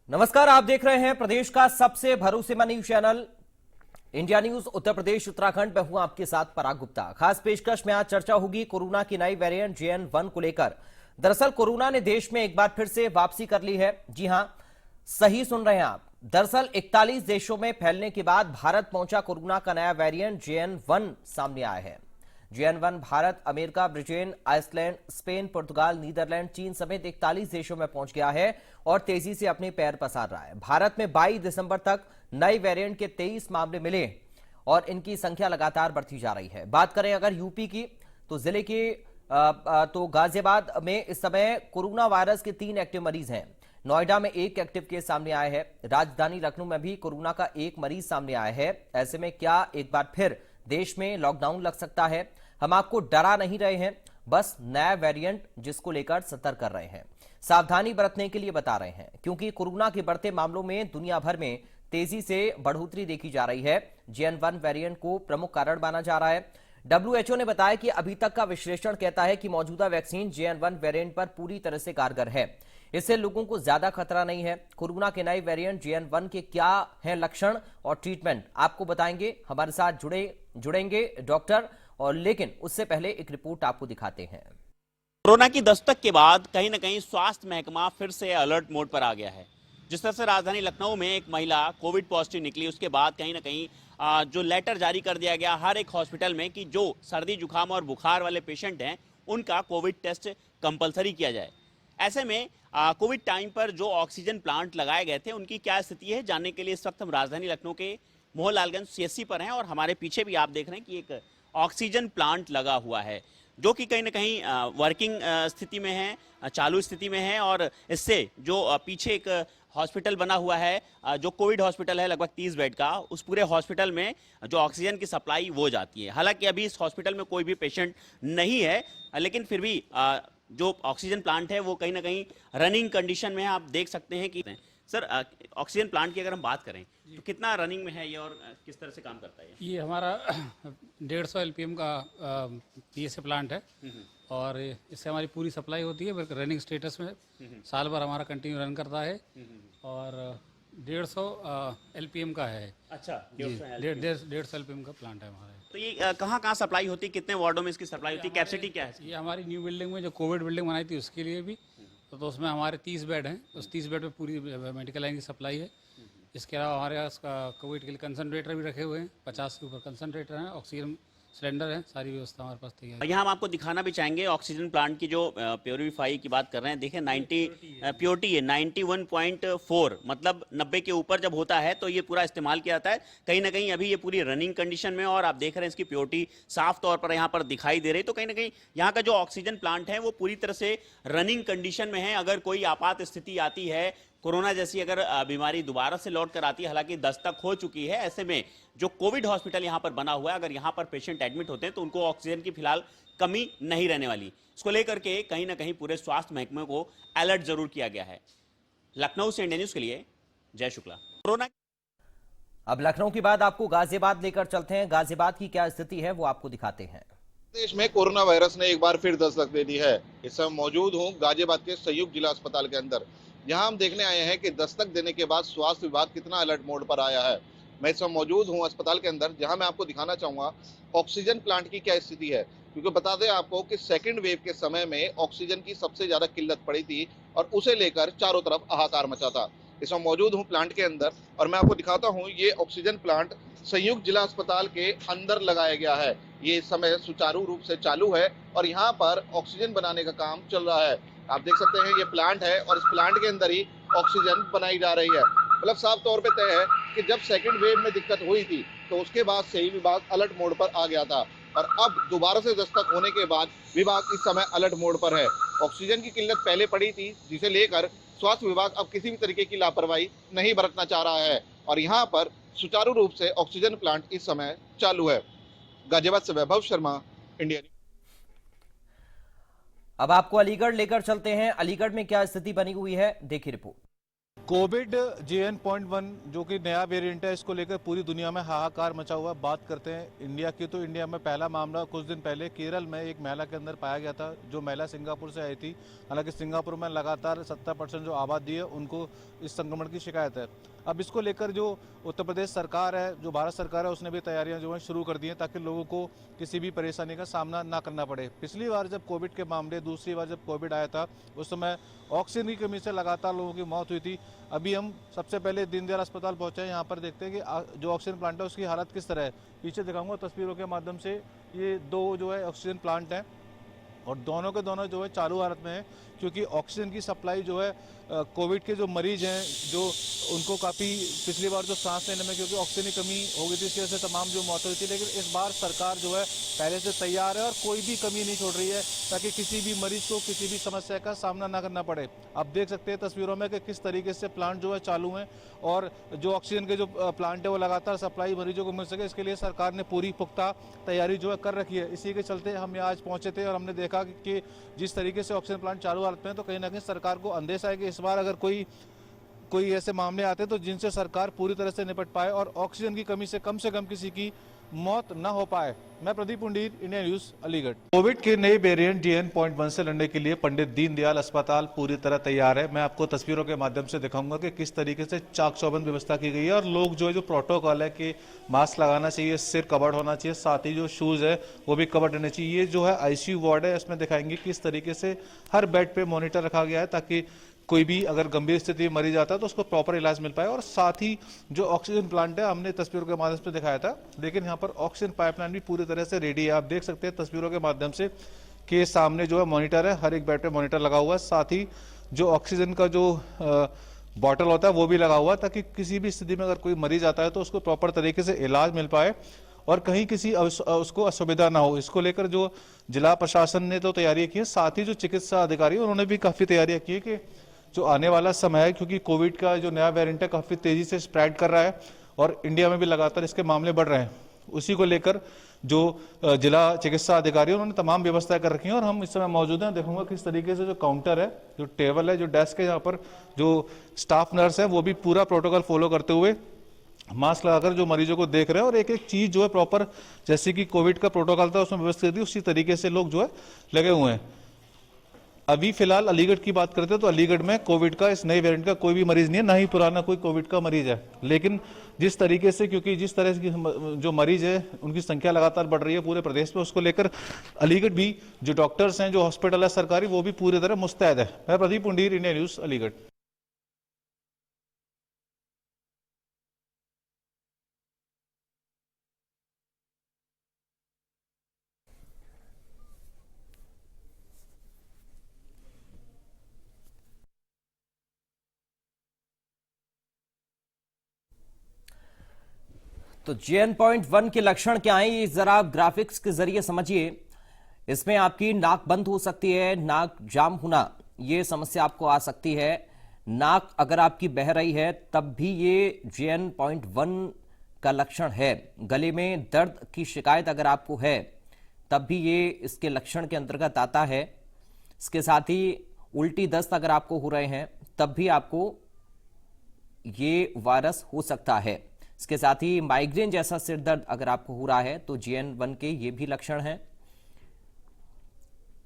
नमस्कार, आप देख रहे हैं प्रदेश का सबसे भरोसेमंद news channel India news Uttar Pradesh Uttarakhand में हूं आपके साथ पराग गुप्ता। खास पेशकश में आज चर्चा होगी कोरोना की नई वेरिएंट JN1 को लेकर। दरअसल कोरोना ने देश में एक बार फिर से वापसी कर ली है। जी हां, सही सुन रहे हैं आप। दरअसल 41 देशों में फैलने के बाद भारत पहुंचा कोरोना का नया वेरिएंट JN1 सामने आया है। JN1 Bharat, America, Britain, Iceland, Spain, पुर्तगाल, नीदरलैंड, चीन समेत 41 देशों में पहुंच गया है और तेजी से अपने पैर पसार रहा है। भारत में 22 दिसंबर तक नई वेरिएंट के 23 मामले मिले और इनकी संख्या लगातार बढ़ती जा रही है। बात करें अगर यूपी की, तो जिले के गाजियाबाद में इस समय कोरोना वायरस के 3 एक्टिव मरीज हैं। नोएडा में 1 एक्टिव केस सामने आया है। राजधानी लखनऊ में भी कोरोना का 1 मरीज सामने आया है। ऐसे में क्या एक बार फिर देश में लॉकडाउन लग सकता है? हम आपको डरा नहीं रहे हैं, बस नया वेरिएंट जिसको लेकर सतर्क कर रहे हैं, सावधानी बरतने के लिए बता रहे हैं, क्योंकि कोरोना के बढ़ते मामलों में दुनिया भर में तेजी से बढ़ोतरी देखी जा रही है। JN1 वेरिएंट को प्रमुख कारण माना जा रहा है। WHO ने बताया कि अभी तक का विश्लेषण कहता है कि मौजूदा वैक्सीन JN1 वेरिएंट पर पूरी तरह से कारगर है। इससे लोगों को ज्यादा खतरा नहीं है। कोरोना के नए वेरिएंट JN1 के क्या हैं लक्षण और ट्रीटमेंट, आपको बताएंगे। हमारे साथ जुड़ेंगे डॉक्टर, और लेकिन उससे पहले एक रिपोर्ट आपको दिखाते हैं। कोरोना की दस्तक के बाद कहीं न कहीं स्वास्थ्य महकमा फिर से अलर्ट मोड पर आ गया है। जिस तरह से राजधानी लखनऊ में एक महिला कोविड पॉजिटिव निकली, उसके बाद कहीं न कहीं जो लेटर जारी कर दिया गया हर एक हॉस्पिटल में कि जो सर्दी जुकाम और बुखार वाले पेशेंट हैं उनका कोविड टेस्ट कंपलसरी किया जाए। ऐसे में कोविड टाइम पर जो ऑक्सीजन प्लांट लगाए गए थे उनकी क्या स्थिति है, जानने के लिए इस वक्त हम राजधानी लखनऊ के मोहनलालगंज CSC पर हैं और हमारे पीछे भी आप देख रहे हैं कि एक ऑक्सीजन प्लांट लगा हुआ है जो कि कहीं ना कहीं वर्किंग स्थिति में है, चालू स्थिति में है। और इससे जो पीछे एक हॉस्पिटल बना हुआ है, जो कोविड हॉस्पिटल है लगभग 30 बेड का, उस पूरे हॉस्पिटल में जो ऑक्सीजन की सप्लाई वो जाती है। हालांकि अभी इस हॉस्पिटल में कोई भी पेशेंट नहीं है, लेकिन फिर भी जो ऑक्सीजन प्लांट है वो कहीं ना कहीं रनिंग कंडीशन में है। आप देख सकते हैं कि सर ऑक्सीजन प्लांट की अगर हम बात करें तो कितना रनिंग में है ये और किस तरह से काम करता है ये हमारा 150 LPM का PSA प्लांट है और इससे हमारी पूरी सप्लाई होती है रनिंग स्टेटस में। साल भर हमारा कंटिन्यू रन करता है और 150 LPM का है। अच्छा, 150 LPM का प्लांट है हमारा। तो ये कहाँ सप्लाई होती है, कितने वार्डों में इसकी सप्लाई होती है, कैपेसिटी क्या है? ये हमारी न्यू बिल्डिंग में जो कोविड बिल्डिंग बनाई थी उसके लिए भी, तो उसमें हमारे 30 बेड हैं। उस 30 बेड में पूरी मेडिकल लाइन की सप्लाई है। इसके अलावा हमारे पास कोविड के लिए कंसनट्रेटर भी रखे हुए हैं, 50 के ऊपर कंसनट्रेटर हैं, ऑक्सीजन सिलेंडर है, सारी व्यवस्था हमारे पास तैयार है। यहाँ हम आपको दिखाना भी चाहेंगे ऑक्सीजन प्लांट की जो प्योरीफाई की बात कर रहे हैं। देखिए 90 प्योरिटी है 91.4, मतलब 90 के ऊपर जब होता है तो ये पूरा इस्तेमाल किया जाता है। कहीं ना कहीं अभी ये पूरी रनिंग कंडीशन में और आप देख रहे हैं इसकी प्योरिटी साफ तौर पर यहाँ पर दिखाई दे रही है। तो कहीं ना कहीं यहाँ का जो ऑक्सीजन प्लांट है वो पूरी तरह से रनिंग कंडीशन में है। अगर कोई आपात स्थिति आती है, कोरोना जैसी अगर बीमारी दोबारा से लौट कर आती है, हालांकि दस्तक हो चुकी है, ऐसे में जो कोविड हॉस्पिटल यहां पर बना हुआ है, अगर यहां पर पेशेंट एडमिट होते हैं तो उनको ऑक्सीजन की फिलहाल कमी नहीं रहने वाली। इसको लेकर के कहीं ना कहीं पूरे स्वास्थ्य महकमे को अलर्ट जरूर किया गया है। लखनऊ से इंडिया न्यूज के लिए जय शुक्ला। कोरोना अब लखनऊ के बाद आपको गाजियाबाद लेकर चलते हैं। गाजियाबाद की क्या स्थिति है वो आपको दिखाते हैं। देश में कोरोना वायरस ने एक बार फिर दस्तक दे दी है। इस समय मौजूद हूँ गाजियाबाद के संयुक्त जिला अस्पताल के अंदर। यहाँ हम देखने आए हैं कि दस्तक देने के बाद स्वास्थ्य विभाग कितना अलर्ट मोड पर आया है। मैं इस समय मौजूद हूँ अस्पताल के अंदर, जहाँ मैं आपको दिखाना चाहूँगा ऑक्सीजन प्लांट की क्या स्थिति है। क्योंकि बता दें आपको कि सेकेंड वेव के समय में ऑक्सीजन की सबसे ज़्यादा किल्लत पड़ी थी और उसे लेकर चारों तरफ हाहाकार मचा था। इस समय मौजूद हूँ प्लांट के अंदर और मैं आपको दिखाता हूँ ये ऑक्सीजन प्लांट संयुक्त जिला अस्पताल के अंदर लगाया गया है। ये इस समय सुचारू रूप से चालू है और यहाँ पर ऑक्सीजन बनाने का काम चल रहा है। आप देख सकते हैं ये प्लांट है और इस प्लांट के अंदर ही ऑक्सीजन बनाई जा रही है। मतलब साफ तौर पे तय है कि जब सेकंड वेव में दिक्कत हुई थी तो उसके बाद से ही विभाग अलर्ट मोड पर आ गया था और अब दोबारा से दस्तक होने के बाद विभाग इस समय अलर्ट मोड पर है। ऑक्सीजन की किल्लत पहले पड़ी थी, जिसे लेकर स्वास्थ्य विभाग अब किसी भी तरीके की लापरवाही नहीं बरतना चाह रहा है और यहाँ पर सुचारू रूप से ऑक्सीजन प्लांट इस समय चालू है। गाजियाबाद से वैभव शर्मा, इंडिया। अब आपको अलीगढ़ लेकर चलते हैं। अलीगढ़ में क्या स्थिति बनी हुई है, देखिए रिपोर्ट। कोविड JN.1 जो कि नया वेरिएंट है, इसको लेकर पूरी दुनिया में हाहाकार मचा हुआ है। बात करते हैं इंडिया की, तो इंडिया में पहला मामला कुछ दिन पहले केरल में एक महिला के अंदर पाया गया था, जो महिला सिंगापुर से आई थी। हालांकि सिंगापुर में लगातार 70% जो आबादी है उनको इस संक्रमण की शिकायत है। अब इसको लेकर जो उत्तर प्रदेश सरकार है, जो भारत सरकार है, उसने भी तैयारियां जो है शुरू कर दी हैं ताकि लोगों को किसी भी परेशानी का सामना ना करना पड़े। पिछली बार जब कोविड के मामले, दूसरी बार जब कोविड आया था, उस समय ऑक्सीजन की कमी से लगातार लोगों की मौत हुई थी। अभी हम सबसे पहले दीनदयाल अस्पताल पहुंचे हैं। यहाँ पर देखते हैं कि जो ऑक्सीजन प्लांट है उसकी हालत किस तरह है। पीछे दिखाऊंगा तस्वीरों के माध्यम से। ये दो जो है ऑक्सीजन प्लांट हैं और दोनों के दोनों जो है चालू हालत में है, क्योंकि ऑक्सीजन की सप्लाई जो है कोविड के जो मरीज हैं, जो उनको काफ़ी पिछली बार जो सांस लेने में क्योंकि ऑक्सीजन की कमी हो गई थी, इसकी वजह से तमाम जो मौत हुई थी। लेकिन इस बार सरकार जो है पहले से तैयार है और कोई भी कमी नहीं छोड़ रही है ताकि किसी भी मरीज को किसी भी समस्या का सामना ना करना पड़े। आप देख सकते हैं तस्वीरों में कि किस तरीके से प्लांट जो है चालू हैं और जो ऑक्सीजन के जो प्लांट है वो लगातार सप्लाई मरीजों को मिल सके, इसके लिए सरकार ने पूरी पुख्ता तैयारी जो है कर रखी है। इसी के चलते हम यहाँ आज पहुँचे थे और हमने देखा कि जिस तरीके से ऑक्सीजन प्लांट चालू हालत में है, तो कहीं ना कहीं सरकार को अंदेशा है कि इस बार अगर कोई ऐसे मामले आते हैं तो जिनसे सरकार पूरी तरह से निपट पाए और ऑक्सीजन की कमी से कम किसी की मौत न हो पाए। मैं Pradeep Pundir, India news, Aligarh. Covid के नए वेरिएंट JN.1 से लड़ने के लिए पंडित दीनदयाल अस्पताल पूरी तरह तैयार है। मैं आपको तस्वीरों के माध्यम से दिखाऊंगा कि किस तरीके से चाक चौबंद व्यवस्था की गई है और लोग जो प्रोटोकॉल है कि मास्क लगाना चाहिए, सिर कवर्ड होना चाहिए, साथ ही जो शूज है वो भी कवर्ड रहने चाहिए। ये जो है ICU वार्ड है, इसमें दिखाएंगे किस तरीके से हर बेड पे मॉनिटर रखा गया है ताकि कोई भी अगर गंभीर स्थिति में मरीज आता है तो उसको प्रॉपर इलाज मिल पाए। और साथ ही जो ऑक्सीजन प्लांट है, हमने तस्वीरों के माध्यम से दिखाया था, लेकिन यहाँ पर ऑक्सीजन पाइपलाइन भी पूरी तरह से रेडी है। आप देख सकते हैं तस्वीरों के माध्यम से कि सामने जो है मॉनिटर है, हर एक बेड पे मॉनिटर लगा हुआ है। साथ ही जो ऑक्सीजन का जो बॉटल होता है वो भी लगा हुआ है ताकि किसी भी स्थिति में अगर कोई मरीज आता है तो उसको प्रॉपर तरीके से इलाज मिल पाए और कहीं किसी उसको असुविधा ना हो। इसको लेकर जो जिला प्रशासन ने तो तैयारी की है, साथ ही जो चिकित्सा अधिकारी उन्होंने भी काफ़ी तैयारियां की है कि जो आने वाला समय है, क्योंकि कोविड का जो नया वेरिएंट है काफ़ी तेज़ी से स्प्रेड कर रहा है और इंडिया में भी लगातार इसके मामले बढ़ रहे हैं। उसी को लेकर जो जिला चिकित्सा अधिकारी उन्होंने तमाम व्यवस्थाएं कर रखी हैं और हम इस समय मौजूद हैं। देखूंगा किस तरीके से जो काउंटर है, जो टेबल है, जो डेस्क है, यहाँ पर जो स्टाफ नर्स है वो भी पूरा प्रोटोकॉल फॉलो करते हुए मास्क लगाकर जो मरीजों को देख रहे हैं और एक एक चीज जो है प्रॉपर, जैसे कि कोविड का प्रोटोकॉल था उसमें व्यवस्थित थी, उसी तरीके से लोग जो है लगे हुए हैं। अभी फिलहाल अलीगढ़ की बात करते हैं तो अलीगढ़ में कोविड का इस नए वेरिएंट का कोई भी मरीज नहीं है, ना ही पुराना कोई कोविड का मरीज है। लेकिन जिस तरीके से, क्योंकि जिस तरह की जो मरीज है उनकी संख्या लगातार बढ़ रही है पूरे प्रदेश में, उसको लेकर अलीगढ़ भी जो डॉक्टर्स हैं, जो हॉस्पिटल है सरकारी, वो भी पूरी तरह मुस्तैद है। मैं प्रदीप पुंडीर, इंडिया न्यूज, अलीगढ़। तो JN.1 के लक्षण क्या हैं, ये जरा आप ग्राफिक्स के जरिए समझिए। इसमें आपकी नाक बंद हो सकती है, नाक जाम होना, ये समस्या आपको आ सकती है। नाक अगर आपकी बह रही है तब भी ये JN.1 का लक्षण है। गले में दर्द की शिकायत अगर आपको है तब भी ये इसके लक्षण के अंतर्गत आता है। इसके साथ ही उल्टी दस्त अगर आपको हो रहे हैं तब भी आपको ये वायरस हो सकता है। इसके साथ ही माइग्रेन जैसा सिर दर्द अगर आपको हो रहा है तो JN.1 के ये भी लक्षण हैं।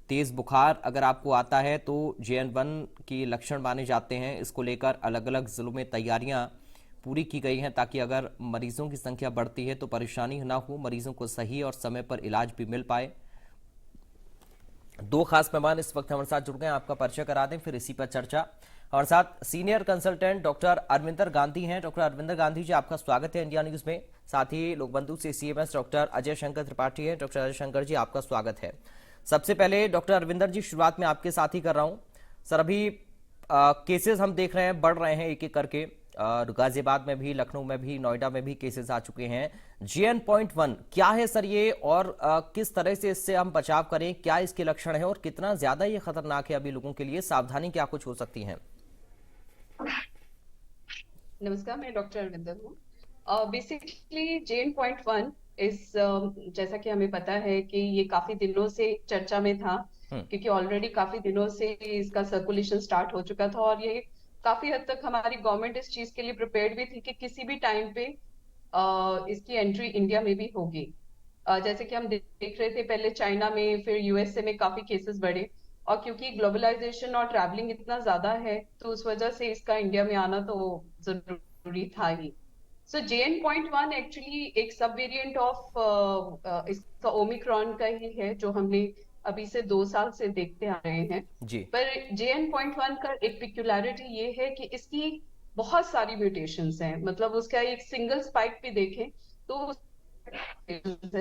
तेज बुखार अगर आपको आता है तो JN.1 के लक्षण माने जाते हैं। इसको लेकर अलग अलग जिलों में तैयारियां पूरी की गई हैं ताकि अगर मरीजों की संख्या बढ़ती है तो परेशानी ना हो, मरीजों को सही और समय पर इलाज भी मिल पाए। दो खास मेहमान इस वक्त हमारे साथ जुड़ गए हैं, आपका परिचय करा दें फिर इसी पर चर्चा। हमारे साथ senior consultant doctor Arvinder Gandhi हैं। डॉक्टर अरविंदर गांधी जी, आपका स्वागत है इंडिया न्यूज में। साथ ही लोकबंधु से CMS डॉक्टर अजय शंकर त्रिपाठी हैं। डॉक्टर अजय शंकर जी, आपका स्वागत है। सबसे पहले डॉक्टर अरविंदर जी, शुरुआत में आपके साथ ही कर रहा हूं। सर, अभी केसेस हम देख रहे हैं बढ़ रहे हैं एक एक करके। गाजियाबाद में भी, लखनऊ में भी, नोएडा में भी केसेस आ चुके हैं। JN.1 क्या है सर ये, और किस तरह से इससे हम बचाव करें, क्या इसके लक्षण है और कितना ज्यादा ये खतरनाक है अभी लोगों के लिए, सावधानी क्या कुछ हो सकती है? नमस्कार, मैं डॉक्टर अरविंदर हूँ। बेसिकली JN.1 इस जैसा कि हमें पता है कि ये काफी दिनों से चर्चा में था, क्योंकि ऑलरेडी काफी दिनों से इसका सर्कुलेशन स्टार्ट हो चुका था और ये काफी हद तक हमारी गवर्नमेंट इस चीज के लिए प्रिपेयर्ड भी थी कि किसी भी टाइम पे इसकी एंट्री इंडिया में भी होगी। जैसे कि हम देख रहे थे पहले चाइना में, फिर यूएसए में काफी केसेस बढ़े, और क्योंकि ग्लोबलाइजेशन और ट्रैवलिंग इतना ज्यादा है तो उस वजह से इसका इंडिया में आना तो जरूरी था ही। सो JN.1 एक्चुअली एक सब वेरिएंट ऑफ इसका ओमिक्रॉन का ही है, जो हमने अभी से 2 साल से देखते आ रहे हैं। जी। पर JN.1 का एक पिक्युलैरिटी ये है कि इसकी बहुत सारी म्यूटेशंस हैं, मतलब उसका एक सिंगल स्पाइक भी देखें तो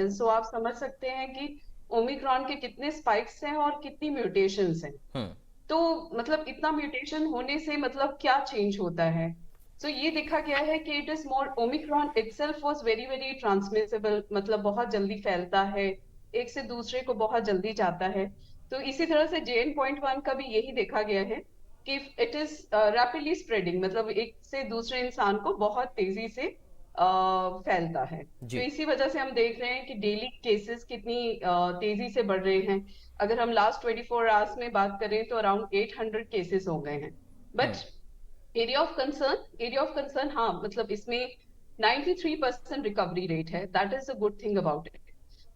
सो आप समझ सकते हैं कि ओमिक्रॉन के कितने स्पाइक्स हैं और कितनी म्यूटेशंस हैं। हम्म। तो मतलब इतना म्यूटेशन होने से मतलब क्या चेंज होता है? सो ये देखा गया है कि it is more, Omicron itself was very very transmissible, मतलब बहुत जल्दी फैलता है, एक से दूसरे को बहुत जल्दी जाता है। तो इसी तरह से JN.1 का भी यही देखा गया है कि इट इज रैपिडली स्प्रेडिंग, मतलब एक से दूसरे इंसान को बहुत तेजी से फैलता है। तो जी। इसी वजह से हम देख रहे हैं कि डेली केसेस कितनी तेजी से बढ़ रहे हैं। अगर हम लास्ट 24 आवर्स में बात करें तो अराउंड 800 केसेस हो गए हैं। बट एरिया ऑफ कंसर्न, हाँ, मतलब इसमें 93% रिकवरी रेट है। That is a good thing about it.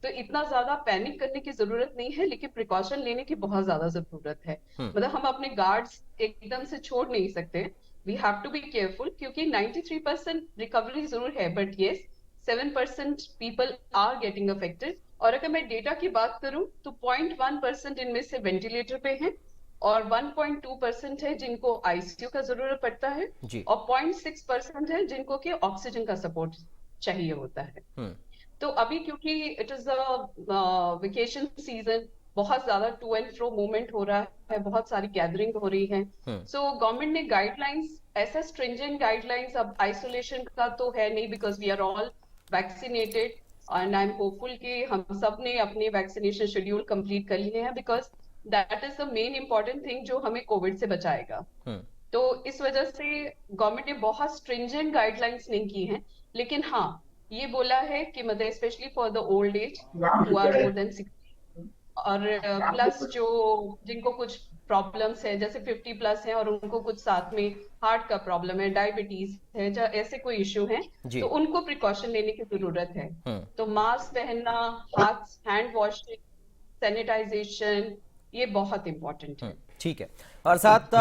तो इतना ज्यादा पैनिक करने की जरूरत नहीं है, लेकिन प्रिकॉशन लेने की बहुत ज्यादा जरूरत है। मतलब हम अपने गार्ड्स एकदम से छोड़ नहीं सकते, we have to be careful, क्योंकि 93% रिकवरी जरूर है, but yes 7% people are getting affected. और अगर मैं डेटा की बात करूं तो 0.1% इनमें से वेंटिलेटर पे हैं, और 1.2% है जिनको आईसीयू का जरूरत पड़ता है, जी। और 0.6% है जिनको कि ऑक्सीजन का सपोर्ट चाहिए होता है। तो अभी क्योंकि इट इज वेकेशन सीजन, बहुत ज्यादा टू एंड फ्रो मूवमेंट हो रहा है, बहुत सारी गैदरिंग हो रही है। सो गवर्नमेंट ने गाइडलाइंस, ऐसा स्ट्रिंजेंट गाइडलाइंस अब आइसोलेशन का तो है नहीं, because we are all vaccinated, and I am hopeful कि हम सब ने अपने वैक्सीनेशन शेड्यूल कंप्लीट कर लिए हैं, because that is the main important thing जो हमें कोविड से बचाएगा। तो इस वजह से गवर्नमेंट ने बहुत स्ट्रिंजेंट गाइडलाइंस नहीं की हैं, लेकिन हाँ ये बोला है कि मतलब specially for the old age who are more than 60, और प्लस जो जिनको कुछ प्रॉब्लम्स है, जैसे 50+ हैं और उनको कुछ साथ में हार्ट का प्रॉब्लम है, डायबिटीज है, ऐसे कोई इश्यू है, जी। तो उनको प्रिकॉशन लेने की जरूरत है। तो मास्क पहनना, हाथ, हैंड वॉशिंग, सैनिटाइजेशन, ये बहुत इंपॉर्टेंट है। ठीक है। और साथ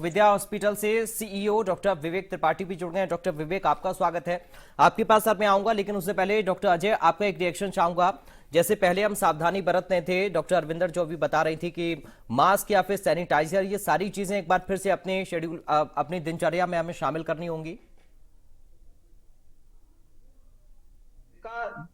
विद्या हॉस्पिटल से सीईओ डॉक्टर विवेक त्रिपाठी भी जुड़ गए हैं। डॉक्टर विवेक, आपका स्वागत है। आपके पास सर मैं आऊंगा, लेकिन उससे पहले डॉक्टर अजय, आपका एक रिएक्शन चाहूंगा। जैसे पहले हम सावधानी बरत रहे थे, डॉक्टर अरविंदर जो भी बता रही थी कि मास्क या फिर सैनिटाइजर, ये सारी चीजें एक बार फिर से अपने शेड्यूल, अपनी दिनचर्या में हमें शामिल करनी होंगी।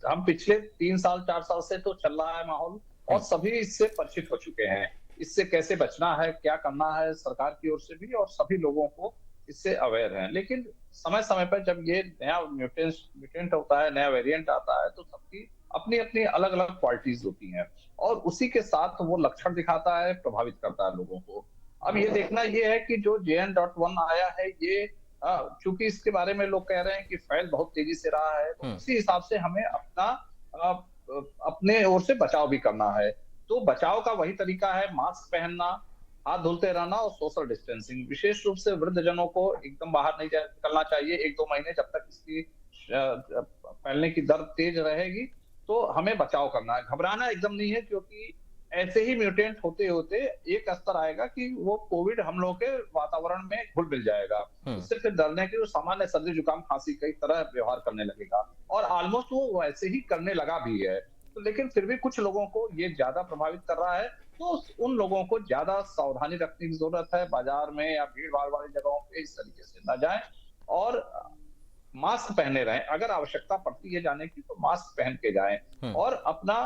हम पिछले 3 साल 4 साल से तो चल रहा है माहौल, और सभी इससे परिचित हो चुके हैं। इससे कैसे बचना है, क्या करना है, सरकार की ओर से भी और सभी लोगों को इससे अवेयर हैं। लेकिन समय समय पर जब ये नया म्यूटेंट होता है, नया वेरिएंट आता है, तो सबकी अपनी अपनी अलग अलग क्वालिटीज होती हैं, और उसी के साथ वो लक्षण दिखाता है, प्रभावित करता है लोगों को। अब ये देखना ये है कि जो JN.1 आया है, ये चूंकि इसके बारे में लोग कह रहे हैं कि फैल बहुत तेजी से रहा है, तो उसी हिसाब से हमें अपने ओर से बचाव भी करना है। तो बचाव का वही तरीका है, मास्क पहनना, हाथ धुलते रहना और सोशल डिस्टेंसिंग। विशेष रूप से वृद्धजनों को एकदम बाहर नहीं निकलना चाहिए 1-2 महीने, जब तक इसकी फैलने की दर तेज रहेगी। तो हमें बचाव करना है, घबराना एकदम नहीं है, क्योंकि ऐसे ही म्यूटेंट होते होते एक स्तर आएगा कि वो कोविड हम लोगों के वातावरण में घुल मिल जाएगा। उससे फिर डरने की, सामान्य सर्दी जुकाम खांसी कई तरह व्यवहार करने लगेगा, और ऑलमोस्ट वो वैसे ही करने लगा भी है। तो लेकिन फिर भी कुछ लोगों को ये ज्यादा प्रभावित कर रहा है, तो उन लोगों को ज्यादा सावधानी रखने की जरूरत है। बाजार में या भीड़ भाड़ वाली जगहों पे इस तरीके से न जाएं, और मास्क पहने रहें। अगर आवश्यकता पड़ती है जाने की तो मास्क पहन के जाएं, और अपना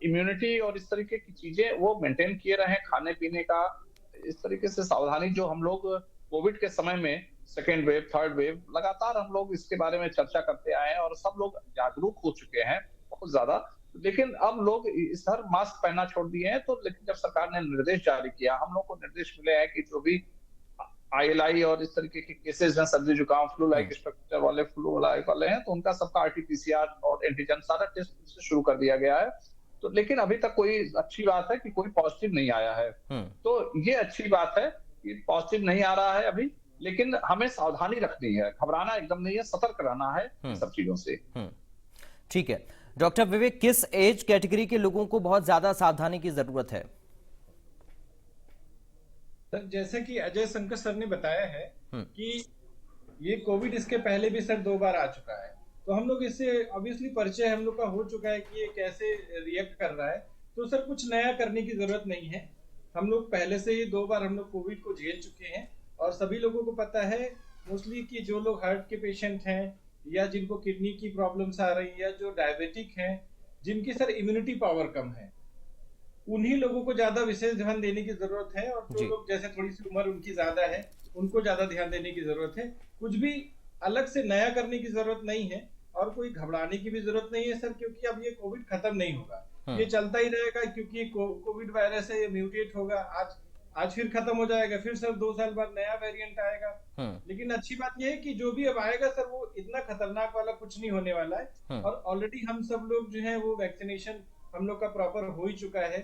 इम्यूनिटी और इस तरीके की चीजें वो मेंटेन किए रहें। खाने पीने का इस तरीके से सावधानी, जो हम लोग कोविड के समय में सेकेंड वेव, थर्ड वेव, लगातार हम लोग इसके बारे में चर्चा करते आए हैं, और सब लोग जागरूक हो चुके हैं बहुत ज्यादा। लेकिन अब लोग इस हर मास्क पहनना छोड़ दिए हैं। तो लेकिन जब सरकार ने निर्देश जारी किया, हम लोग को निर्देश मिले हैं कि जो भी ILI और इस तरीके के केसेस हैं, सर्दी जुकाम, फ्लू लाइक स्ट्रक्चर वाले, फ्लू वाले हैं, तो उनका सबका RT-PCR और एंटीजन सारा टेस्ट शुरू कर दिया गया है। तो लेकिन अभी तक कोई अच्छी बात है कि कोई पॉजिटिव नहीं आया है, तो ये अच्छी बात है। पॉजिटिव नहीं आ रहा है अभी, लेकिन हमें सावधानी रखनी है, घबराना एकदम नहीं है, सतर्क रहना है इन सब चीजों से। ठीक है डॉक्टर विवेक, किस एज कैटेगरी के लोगों को बहुत ज्यादा सावधानी की जरूरत है? सर जैसे कि अजय शंकर सर ने बताया है कि ये कोविड इसके पहले भी सर 2 बार आ चुका है, तो हम लोग इससे ऑब्वियसली परिचय हम लोग का हो चुका है कि ये कैसे रिएक्ट कर रहा है। तो सर कुछ नया करने की जरूरत नहीं है, हम लोग पहले से ही 2 बार हम लोग कोविड को झेल चुके हैं और सभी लोगों को पता है मोस्टली कि जो लोग हार्ट के पेशेंट हैं या जिनको किडनी की प्रॉब्लम्स आ रही है या जो डायबिटिक हैं, जिनकी सर इम्यूनिटी पावर कम है, उन्हीं लोगों को ज्यादा विशेष ध्यान देने की जरूरत है। और जो लोग जैसे थोड़ी सी उम्र उनकी ज्यादा है, उनको ज्यादा ध्यान देने की जरूरत है। कुछ भी अलग से नया करने की जरूरत नहीं है और कोई घबराने की भी जरूरत नहीं है सर, क्योंकि अब ये कोविड खत्म नहीं होगा, ये चलता ही रहेगा, क्योंकि कोविड वायरस है, ये म्यूटेट होगा, आज फिर खत्म हो जाएगा, फिर सर 2 साल बाद नया वेरिएंट आएगा। लेकिन अच्छी बात यह है कि जो भी अब आएगा सर वो इतना खतरनाक वाला कुछ नहीं होने वाला है। और ऑलरेडी हम सब लोग जो है वो वैक्सीनेशन हम लोग का प्रॉपर हो ही चुका है।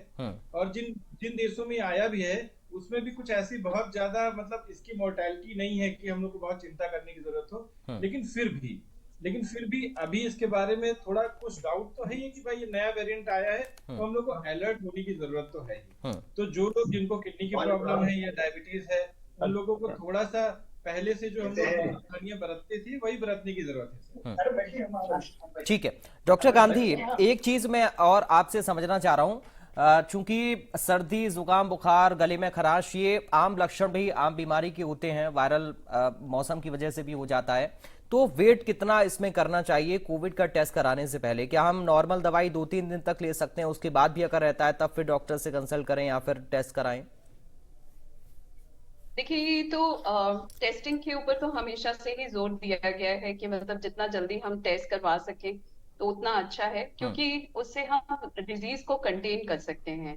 और जिन देशों में आया भी है उसमें भी कुछ ऐसी बहुत ज्यादा मतलब इसकी मोर्टेलिटी नहीं है कि हम लोग को बहुत चिंता करने की जरूरत हो। लेकिन फिर भी अभी इसके बारे में थोड़ा कुछ डाउट तो है ही कि भाई ये नया वेरिएंट आया है, तो हम लोग को अलर्ट होने की जरूरत तो है ही। तो जो लोग जिनको किडनी की प्रॉब्लम है या डायबिटीज है, उन लोगों को थोड़ा सा पहले से जो हम लोग सावधानियां बरतते थे वही बरतने की जरूरत है। ठीक है डॉक्टर गांधी, एक चीज मैं और आपसे समझना चाह रहा हूं, चूंकि सर्दी, जुकाम, बुखार, गले में खराश ये आम लक्षण भी आम बीमारी के होते हैं, वायरल मौसम की वजह से भी हो जाता है, तो वेट कितना इसमें करना चाहिए कोविड का टेस्ट कराने से पहले? क्या हम नॉर्मल दवाई 2-3 दिन तक ले सकते हैं, उसके बाद भी अगर रहता है तब फिर डॉक्टर से कंसल्ट करें या फिर टेस्ट कराएं? देखिए तो टेस्टिंग के ऊपर तो हमेशा से ही जोर दिया गया है कि मतलब जितना जल्दी हम टेस्ट करवा सकें तो उतना अच्छा है, क्योंकि उससे हम डिजीज को कंटेन कर सकते हैं।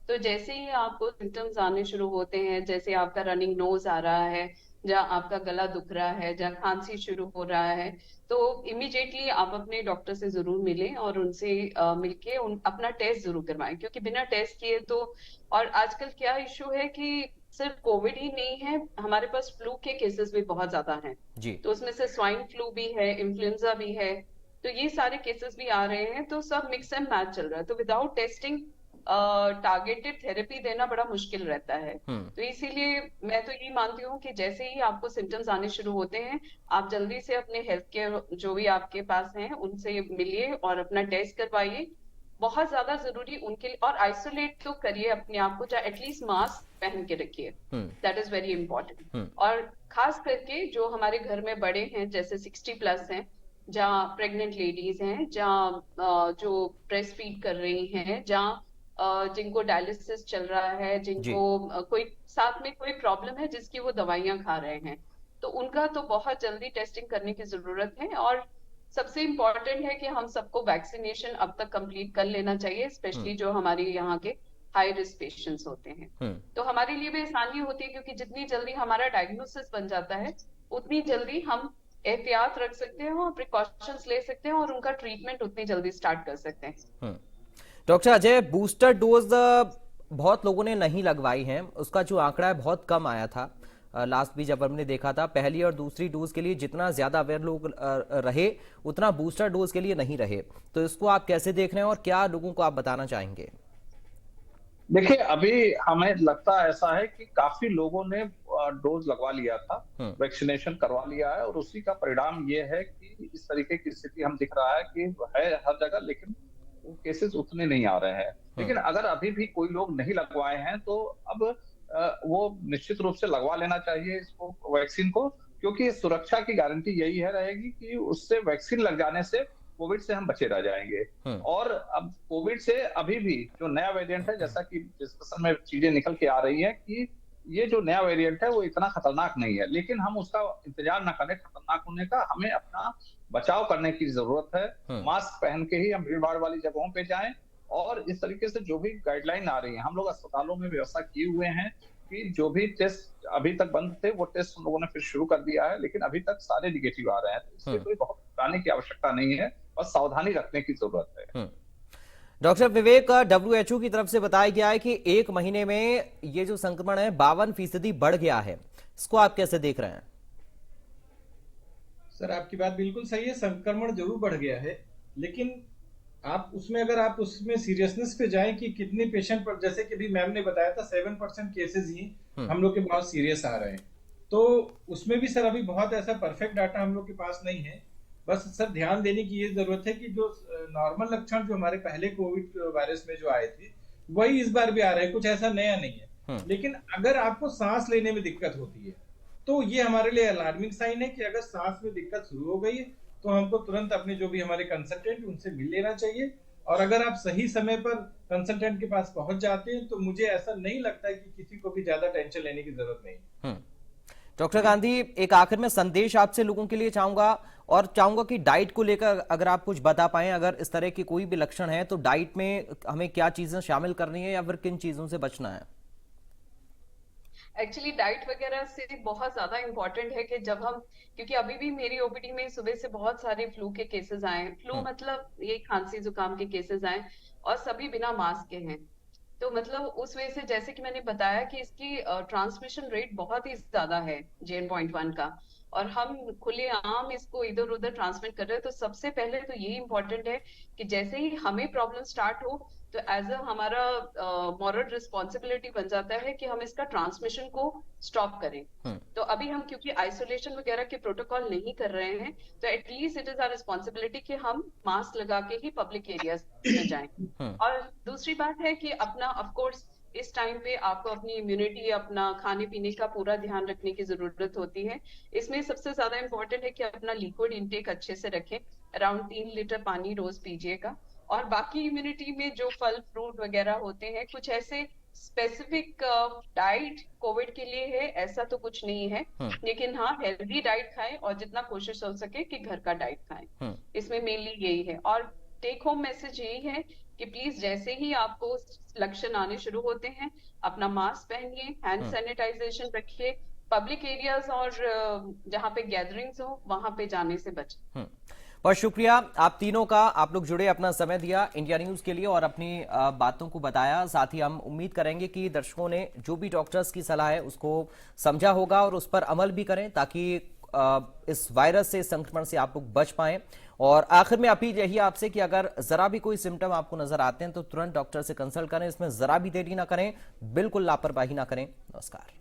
तो जैसे ही आपको सिम्टम्स आने शुरू होते हैं, जैसे आपका रनिंग नोज आ रहा है, जहाँ आपका गला दुख रहा है, जहाँ खांसी शुरू हो रहा है, तो इमीडिएटली आप अपने डॉक्टर से जरूर मिलें और उनसे मिलके अपना टेस्ट जरूर करवाएं, क्योंकि बिना टेस्ट किए तो, और आजकल क्या इशू है कि सिर्फ कोविड ही नहीं है, हमारे पास फ्लू के केसेस भी बहुत ज्यादा हैं जी। तो उसमें से स्वाइन फ्लू भी है, इन्फ्लुएंजा भी है, तो ये सारे केसेस भी आ रहे हैं, तो सब मिक्स एंड मैच चल रहा है। तो विदाउट टेस्टिंग टारगेटेड थेरेपी देना बड़ा मुश्किल रहता है। तो इसीलिए मैं तो ये मानती हूँ कि जैसे ही आपको सिम्टम्स आने शुरू होते हैं, आप जल्दी से अपने हेल्थ केयर जो भी आपके पास हैं उनसे मिलिए और अपना टेस्ट करवाइए, बहुत ज्यादा जरूरी उनके लिए। और आइसोलेट तो करिए अपने आप को, चाहे एटलीस्ट मास्क पहन के रखिए, दैट इज वेरी इंपॉर्टेंट। और खास करके जो हमारे घर में बड़े हैं, जैसे 60+ हैं, जहाँ प्रेग्नेंट लेडीज हैं, जहाँ जो ब्रेस्ट फीड कर रही हैं, जहाँ जिनको डायलिसिस चल रहा है, जिनको कोई साथ में कोई प्रॉब्लम है जिसकी वो दवाइयां खा रहे हैं, तो उनका तो बहुत जल्दी टेस्टिंग करने की जरूरत है। और सबसे इम्पोर्टेंट है कि हम सबको वैक्सीनेशन अब तक कंप्लीट कर लेना चाहिए, स्पेशली जो हमारे यहाँ के हाई रिस्क पेशेंट्स होते हैं। तो हमारे लिए भी आसानी होती है, क्योंकि जितनी जल्दी हमारा डायग्नोसिस बन जाता है उतनी जल्दी हम एहतियात रख सकते हैं और प्रिकॉशंस ले सकते हैं और उनका ट्रीटमेंट उतनी जल्दी स्टार्ट कर सकते हैं। डॉक्टर अजय, बूस्टर डोज बहुत लोगों ने नहीं लगवाई है, उसका जो आंकड़ा है बहुत कम आया था लास्ट भी जब हमने देखा था। पहली और दूसरी डोज के लिए जितना ज्यादा अवेयर लोग रहे उतना बूस्टर डोज के लिए नहीं रहे, तो इसको आप कैसे देख रहे हैं और क्या लोगों को आप बताना चाहेंगे? देखिए, अभी हमें लगता ऐसा है कि काफी लोगों ने डोज लगवा लिया था, वैक्सीनेशन करवा लिया है, और उसी का परिणाम ये है कि इस तरीके की स्थिति हम दिख रहा है कि है हर जगह, लेकिन केसेस उतने नहीं आ रहे हैं। लेकिन अगर अभी भी कोई लोग नहीं लगवाए हैं तो अब वो निश्चित रूप से लगवा लेना चाहिए इसको, वैक्सीन को, क्योंकि सुरक्षा की गारंटी यही है रहेगी कि उससे वैक्सीन लग जाने से कोविड से हम बचे रह जाएंगे। और अब कोविड से अभी भी जो नया वेरिएंट है, जैसा कि डिस्कशन में चीजें निकल के आ रही है कि ये जो नया वेरिएंट है वो इतना खतरनाक नहीं है, लेकिन हम उसका इंतजार न करें खतरनाक होने का, हमें अपना बचाव करने की जरूरत है। मास्क पहन के ही हम भीड़ भाड़ वाली जगहों पे जाएं, और इस तरीके से जो भी गाइडलाइन आ रही है, हम लोग अस्पतालों में व्यवस्था किए हुए हैं कि जो भी टेस्ट अभी तक बंद थे वो टेस्ट हम लोगों ने फिर शुरू कर दिया है, लेकिन अभी तक सारे निगेटिव आ रहे हैं, तो इसलिए कोई बहुत घबराने की आवश्यकता नहीं है, बस सावधानी रखने की जरूरत है। डॉक्टर विवेक, WHO की तरफ से बताया गया है कि 1 महीने में ये जो संक्रमण है 52% बढ़ गया है। इसको आप कैसे देख रहे हैं? सर, आपकी बात बिल्कुल सही है, संक्रमण जरूर बढ़ गया है, लेकिन आप उसमें अगर आप उसमें सीरियसनेस पे जाएं कि कितने पेशेंट पर, जैसे कि भी मैम ने बताया था 7% केसेस ही हम लोग के बहुत सीरियस आ रहे हैं, तो उसमें भी सर अभी बहुत ऐसा परफेक्ट डाटा हम लोग के पास नहीं है। बस सर ध्यान देने की ये जरूरत है कि जो नॉर्मल लक्षण जो हमारे पहले कोविड वायरस में जो आए थे वही इस बार भी आ रहे हैं, कुछ ऐसा नया नहीं है। लेकिन अगर आपको सांस लेने में दिक्कत होती है तो ये हमारे लिए अलार्मिंग साइन है कि अगर सांस में दिक्कत शुरू हो गई है तो हमको तुरंत अपने जो भी हमारे कंसल्टेंट उनसे मिल लेना चाहिए। और अगर आप सही समय पर कंसल्टेंट के पास पहुंच जाते हैं तो मुझे ऐसा नहीं लगता है कि किसी को भी ज्यादा टेंशन लेने की जरूरत नहीं। डॉक्टर गांधी, एक आखिर में संदेश आपसे लोगों के लिए चाहूंगा कि डाइट को लेकर अगर आप कुछ बता पाएं, अगर इस तरह के कोई भी लक्षण है तो डाइट में हमें क्या चीजें शामिल करनी है या फिर किन चीजों से बचना है? एक्चुअली डाइट वगैरह से बहुत ज्यादा इम्पोर्टेंट है कि जब हम, क्योंकि अभी भी मेरी ओपीडी में सुबह से बहुत सारे फ्लू के केसेस आए हैं, फ्लू मतलब ये खांसी जुकाम के केसेस आए और सभी बिना मास्क के हैं। तो मतलब उस वजह से जैसे कि मैंने बताया कि इसकी ट्रांसमिशन रेट बहुत ही ज्यादा है JN.1 का, और हम खुलेआम इसको इधर उधर ट्रांसमिट कर रहे हैं। तो सबसे पहले तो ये इम्पोर्टेंट है कि जैसे ही हमें प्रॉब्लम स्टार्ट हो तो एज अ हमारा मॉरल रिस्पॉन्सिबिलिटी बन जाता है कि हम इसका ट्रांसमिशन को स्टॉप करें। तो अभी हम क्योंकि आइसोलेशन वगैरह के प्रोटोकॉल नहीं कर रहे हैं तो at least it is our responsibility कि हम मास्क लगा के ही पब्लिक एरियाज में जाएं। और दूसरी बात है कि अपना ऑफ कोर्स इस टाइम पे आपको अपनी इम्यूनिटी, अपना खाने पीने का पूरा ध्यान रखने की जरूरत होती है। इसमें सबसे ज्यादा इम्पोर्टेंट है कि अपना लिक्विड इंटेक अच्छे से रखें, अराउंड 3 लीटर पानी रोज पीजिएगा। और बाकी इम्यूनिटी में जो फल फ्रूट वगैरह होते हैं, कुछ ऐसे स्पेसिफिक डाइट कोविड के लिए है ऐसा तो कुछ नहीं है, लेकिन हाँ हेल्दी डाइट खाएं और जितना कोशिश हो सके कि घर का डाइट खाएं। इसमें मेनली यही है। और टेक होम मैसेज यही है कि प्लीज जैसे ही आपको लक्षण आने शुरू होते हैं अपना मास्क पहनिए, हैंड सैनिटाइजेशन रखिए, पब्लिक एरियाज और जहाँ पे गैदरिंग्स हो वहां पे जाने से बचें। बहुत शुक्रिया आप तीनों का, आप लोग जुड़े, अपना समय दिया इंडिया न्यूज के लिए और अपनी बातों को बताया। साथ ही हम उम्मीद करेंगे कि दर्शकों ने जो भी डॉक्टर्स की सलाह है उसको समझा होगा और उस पर अमल भी करें ताकि इस वायरस से, संक्रमण से आप लोग बच पाएं। और आखिर में अपील यही आपसे कि अगर जरा भी कोई सिम्टम आपको नजर आते हैं तो तुरंत डॉक्टर से कंसल्ट करें, इसमें जरा भी देरी ना करें, बिल्कुल लापरवाही ना करें। नमस्कार।